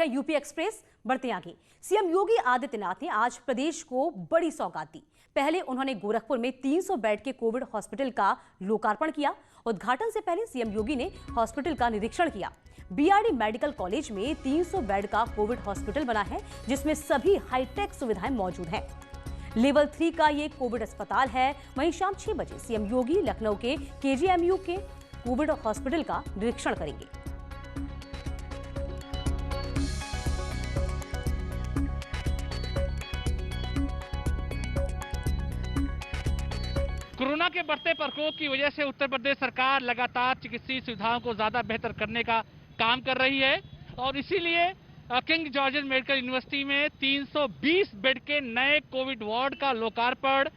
रहे हैं UP express, बढ़ते आगे। सीएम योगी आदित्यनाथ ने आज प्रदेश को बड़ी सौगात दी। पहले उन्होंने गोरखपुर में 300 बेड के कोविड हॉस्पिटल का लोकार्पण किया। उद्घाटन से पहले सीएम योगी ने हॉस्पिटल का निरीक्षण किया। बीआरडी मेडिकल कॉलेज में 300 बेड का कोविड हॉस्पिटल बना है, जिसमें सभी हाईटेक सुविधाएं मौजूद हैं। लेवल 3 का ये कोविड अस्पताल है। वहीं शाम 6 बजे सीएम योगी लखनऊ के केजीएमयू के कोविड हॉस्पिटल का निरीक्षण करेंगे। कोरोना के बढ़ते प्रकोप की वजह से उत्तर प्रदेश सरकार लगातार चिकित्सीय सुविधाओं को ज्यादा बेहतर करने का काम कर रही है और इसीलिए किंग जॉर्ज मेडिकल यूनिवर्सिटी में 320 बेड के नए कोविड वार्ड का लोकार्पण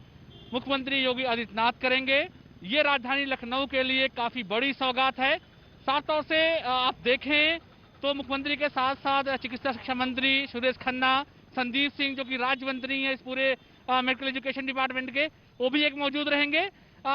मुख्यमंत्री योगी आदित्यनाथ करेंगे। ये राजधानी लखनऊ के लिए काफी बड़ी सौगात है। साफ तौर से आप देखें तो मुख्यमंत्री के साथ साथ चिकित्सा शिक्षा मंत्री सुरेश खन्ना, संदीप सिंह जो कि राज्य मंत्री हैं इस पूरे मेडिकल एजुकेशन डिपार्टमेंट के, वो भी एक मौजूद रहेंगे।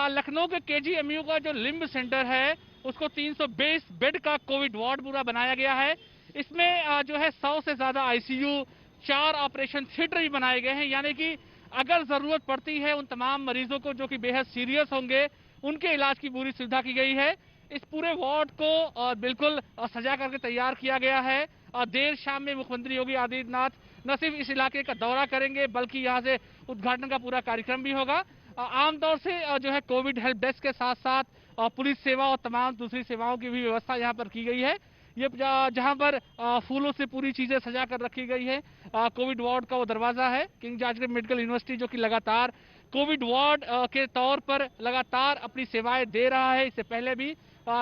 लखनऊ के केजीएमयू का जो लिम्ब सेंटर है उसको 320 बेड का कोविड वार्ड पूरा बनाया गया है। इसमें जो है 100 से ज्यादा आईसीयू, 4 ऑपरेशन थिएटर भी बनाए गए हैं, यानी कि अगर जरूरत पड़ती है उन तमाम मरीजों को जो कि बेहद सीरियस होंगे उनके इलाज की पूरी सुविधा की गई है। इस पूरे वार्ड को बिल्कुल सजा करके तैयार किया गया है और देर शाम में मुख्यमंत्री योगी आदित्यनाथ न सिर्फ इस इलाके का दौरा करेंगे बल्कि यहाँ से उद्घाटन का पूरा कार्यक्रम भी होगा। आमतौर से जो है कोविड हेल्प डेस्क के साथ साथ पुलिस सेवा और तमाम दूसरी सेवाओं की भी व्यवस्था यहाँ पर की गई है। ये जहाँ पर फूलों से पूरी चीजें सजा कर रखी गई है। कोविड वार्ड का वो दरवाजा है। किंग जॉर्ज मेडिकल यूनिवर्सिटी जो कि लगातार कोविड वार्ड के तौर पर लगातार अपनी सेवाएं दे रहा है। इससे पहले भी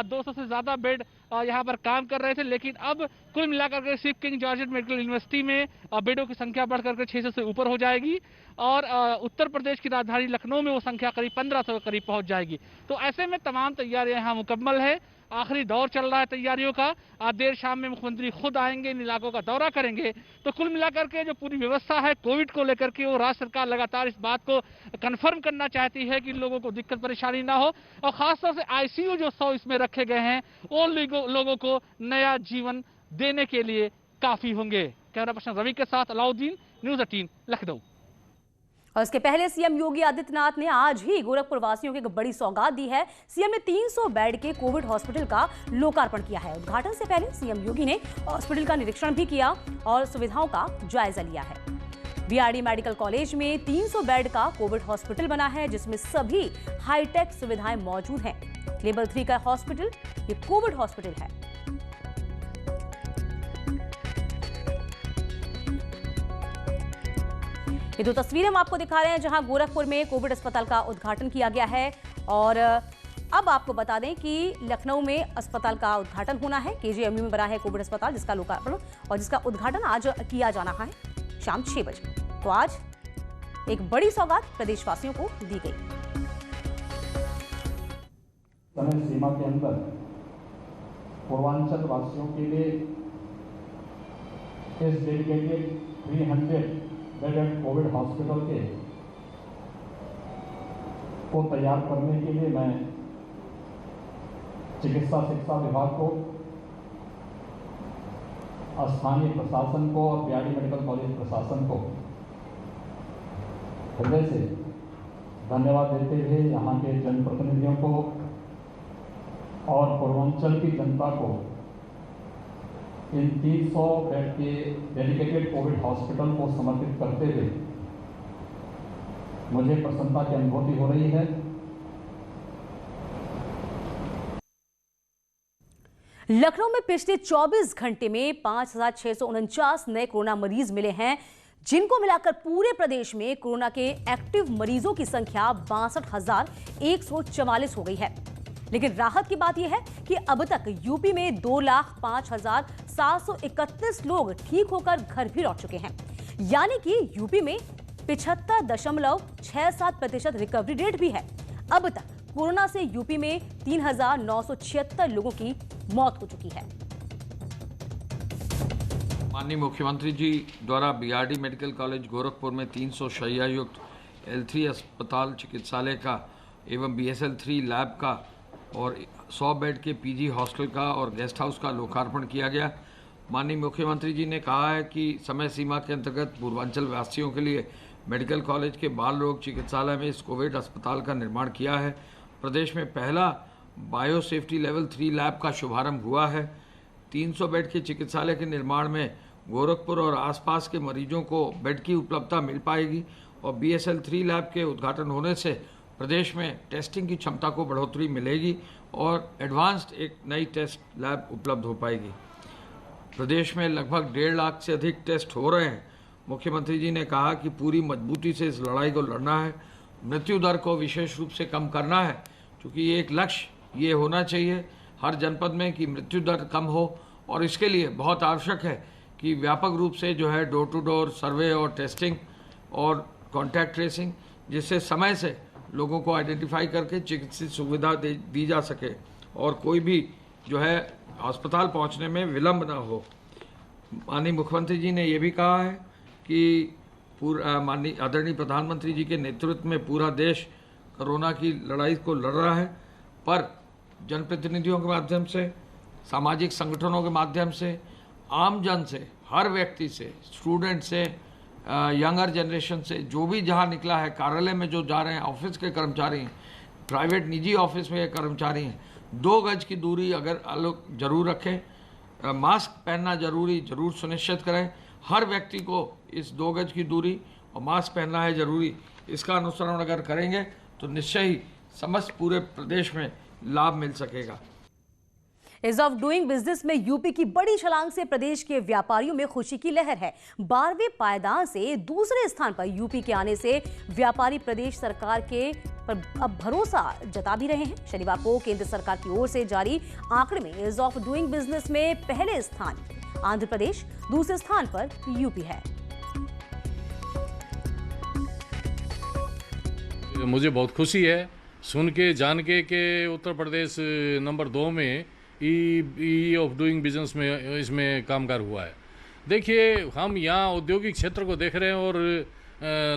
200 से ज्यादा बेड यहाँ पर काम कर रहे थे, लेकिन अब कुल मिलाकर के सिर्फ किंग जॉर्ज मेडिकल यूनिवर्सिटी में बेडों की संख्या बढ़कर के 600 से ऊपर हो जाएगी और उत्तर प्रदेश की राजधानी लखनऊ में वो संख्या करीब 1500 के करीब पहुंच जाएगी। तो ऐसे में तमाम तैयारियां यहाँ मुकम्मल है। आखिरी दौर चल रहा है तैयारियों का। आज देर शाम में मुख्यमंत्री खुद आएंगे, इन इलाकों का दौरा करेंगे। तो कुल मिलाकर के जो पूरी व्यवस्था है कोविड को लेकर के, वो राज्य सरकार लगातार इस बात को कंफर्म करना चाहती है कि लोगों को दिक्कत परेशानी ना हो और खासतौर से आईसीयू जो 100 इसमें रखे गए हैं वो लोगों को नया जीवन देने के लिए काफी होंगे। कैमरा पर्सन रवि के साथ अलाउद्दीन, न्यूज़ 18 लखनऊ। और इसके पहले सीएम योगी आदित्यनाथ ने आज ही गोरखपुर वासियों को एक बड़ी सौगात दी है। सीएम ने 300 बेड के कोविड हॉस्पिटल का लोकार्पण किया है। उद्घाटन से पहले सीएम योगी ने हॉस्पिटल का निरीक्षण भी किया और सुविधाओं का जायजा लिया है। बीआरडी मेडिकल कॉलेज में 300 बेड का कोविड हॉस्पिटल बना है, जिसमें सभी हाईटेक सुविधाएं मौजूद हैं। लेवल 3 का हॉस्पिटल ये कोविड हॉस्पिटल है। ये दो तस्वीरें हम आपको दिखा रहे हैं जहां गोरखपुर में कोविड अस्पताल का उद्घाटन किया गया है। और अब आपको बता दें कि लखनऊ में अस्पताल का उद्घाटन होना है। केजीएमयू में बना है कोविड अस्पताल, जिसका लोकार्पण और जिसका उद्घाटन आज किया जाना है शाम 6 बजे। तो आज एक बड़ी सौगात प्रदेशवासियों को दी गई। समय सीमा के अंदर पूर्वांचल वासियों के लिए इस डेडिकेटेड 300 बेडेड कोविड हॉस्पिटल को तैयार करने के लिए मैं चिकित्सा शिक्षा विभाग को, स्थानीय प्रशासन को और बीआरडी मेडिकल कॉलेज प्रशासन को हृदय से धन्यवाद देते हुए यहाँ के जनप्रतिनिधियों को और पूर्वांचल की जनता को इन 300 बेड के डेडिकेटेड कोविड हॉस्पिटल को समर्पित करते हुए मुझे प्रसन्नता की अनुभूति हो रही है। लखनऊ में पिछले 24 घंटे में 5,649 नए कोरोना मरीज मिले हैं, जिनको मिलाकर पूरे प्रदेश में कोरोना के एक्टिव मरीजों की संख्या 62,144 हो गई है। लेकिन राहत की बात यह है कि अब तक यूपी में 2,05,731 लोग ठीक होकर घर भी लौट चुके हैं, यानी कि यूपी में 75.67% रिकवरी रेट भी है। अब तक कोरोना से यूपी में 3,976 लोगों की मौत हो चुकी है। माननीय मुख्यमंत्री जी द्वारा बीआरडी मेडिकल कॉलेज गोरखपुर में 300 शैय्या युक्त L3 अस्पताल चिकित्सालय का एवं BSL-3 लैब का और 100 बेड के पीजी हॉस्टल का और गेस्ट हाउस का लोकार्पण किया गया। माननीय मुख्यमंत्री जी ने कहा है कि समय सीमा के अंतर्गत पूर्वांचल वासियों के लिए मेडिकल कॉलेज के बाल रोग चिकित्सालय में इस कोविड अस्पताल का निर्माण किया है। प्रदेश में पहला बायो सेफ्टी लेवल 3 लैब का शुभारंभ हुआ है। 300 बेड के चिकित्सालय के निर्माण में गोरखपुर और आसपास के मरीजों को बेड की उपलब्धता मिल पाएगी और BSL 3 लैब के उद्घाटन होने से प्रदेश में टेस्टिंग की क्षमता को बढ़ोतरी मिलेगी और एडवांस्ड एक नई टेस्ट लैब उपलब्ध हो पाएगी। प्रदेश में लगभग 1.5 लाख से अधिक टेस्ट हो रहे हैं। मुख्यमंत्री जी ने कहा कि पूरी मजबूती से इस लड़ाई को लड़ना है, मृत्यु दर को विशेष रूप से कम करना है, क्योंकि एक लक्ष्य ये होना चाहिए हर जनपद में कि मृत्यु दर कम हो और इसके लिए बहुत आवश्यक है कि व्यापक रूप से जो है डोर टू डोर सर्वे और टेस्टिंग और कॉन्टैक्ट ट्रेसिंग, जिससे समय से लोगों को आइडेंटिफाई करके चिकित्सीय सुविधा दी जा सके और कोई भी जो है अस्पताल पहुंचने में विलंब ना हो। माननीय मुख्यमंत्री जी ने ये भी कहा है कि माननीय आदरणीय प्रधानमंत्री जी के नेतृत्व में पूरा देश कोरोना की लड़ाई को लड़ रहा है, पर जनप्रतिनिधियों के माध्यम से, सामाजिक संगठनों के माध्यम से, आम जन से, हर व्यक्ति से, स्टूडेंट से, यंगर जनरेशन से, जो भी जहाँ निकला है, कार्यालय में जो जा रहे हैं, ऑफिस के कर्मचारी हैं, प्राइवेट निजी ऑफिस में कर्मचारी हैं, 2 गज की दूरी अगर लोग जरूर रखें, मास्क पहनना जरूर सुनिश्चित करें। हर व्यक्ति को इस 2 गज की दूरी और मास्क पहनना है जरूरी। इसका अनुसरण अगर करेंगे तो निश्चय ही समस्त पूरे प्रदेश में लाभ मिल सकेगा। इज ऑफ डूइंग बिजनेस में यूपी की बड़ी छलांग से प्रदेश के व्यापारियों में खुशी की लहर है। 12वें पायदान से दूसरे स्थान पर यूपी के आने से व्यापारी प्रदेश सरकार के पर अब भरोसा जता भी रहे हैं। शनिवार को केंद्र सरकार की ओर से जारी आंकड़े में इज ऑफ डूइंग बिजनेस में पहले स्थान आंध्र प्रदेश, दूसरे स्थान पर यूपी है। मुझे बहुत खुशी है सुन के जान के उत्तर प्रदेश नंबर 2 में ई ऑफ डूइंग बिजनेस में इसमें कामगार हुआ है। देखिए, हम यहाँ औद्योगिक क्षेत्र को देख रहे हैं और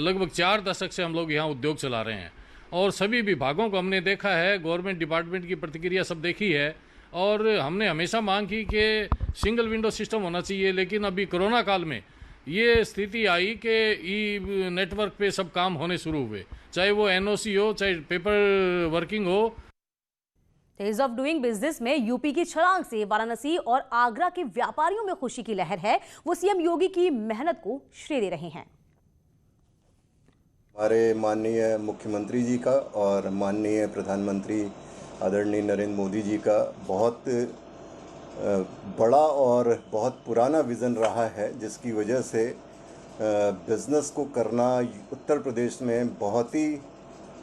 लगभग 4 दशक से हम लोग यहाँ उद्योग चला रहे हैं और सभी विभागों को हमने देखा है, गवर्नमेंट डिपार्टमेंट की प्रतिक्रिया सब देखी है और हमने हमेशा मांग की कि सिंगल विंडो सिस्टम होना चाहिए। लेकिन अभी कोरोना काल में ये स्थिति आई कि ई नेटवर्क पे सब काम होने शुरू हुए, चाहे वो NOC हो, चाहे पेपर वर्किंग हो। इज ऑफ डूइंग बिजनेस में यूपी की छलांग से वाराणसी और आगरा के व्यापारियों में खुशी की लहर है। वो सीएम योगी की मेहनत को श्रेय दे रहे हैं। हमारे माननीय मुख्यमंत्री जी का और माननीय प्रधानमंत्री आदरणीय नरेंद्र मोदी जी का बहुत बड़ा और बहुत पुराना विज़न रहा है, जिसकी वजह से बिज़नेस को करना उत्तर प्रदेश में बहुत ही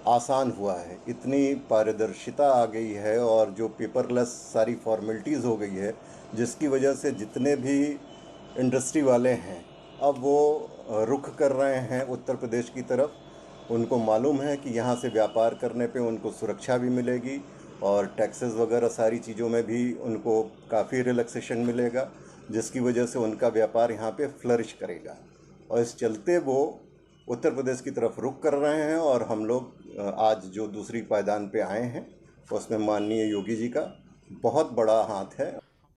आसान हुआ है। इतनी पारदर्शिता आ गई है और जो पेपरलेस सारी फॉर्मेलिटीज़ हो गई है, जिसकी वजह से जितने भी इंडस्ट्री वाले हैं अब वो रुख कर रहे हैं उत्तर प्रदेश की तरफ। उनको मालूम है कि यहाँ से व्यापार करने पे उनको सुरक्षा भी मिलेगी और टैक्सेस वगैरह सारी चीज़ों में भी उनको काफ़ी रिलैक्सेशन मिलेगा, जिसकी वजह से उनका व्यापार यहाँ पे फ्लरिश करेगा। और इस चलते वो उत्तर प्रदेश की तरफ रुख कर रहे हैं और हम लोग आज जो दूसरी पायदान पे आए हैं उसमें माननीय योगी जी का बहुत बड़ा हाथ है।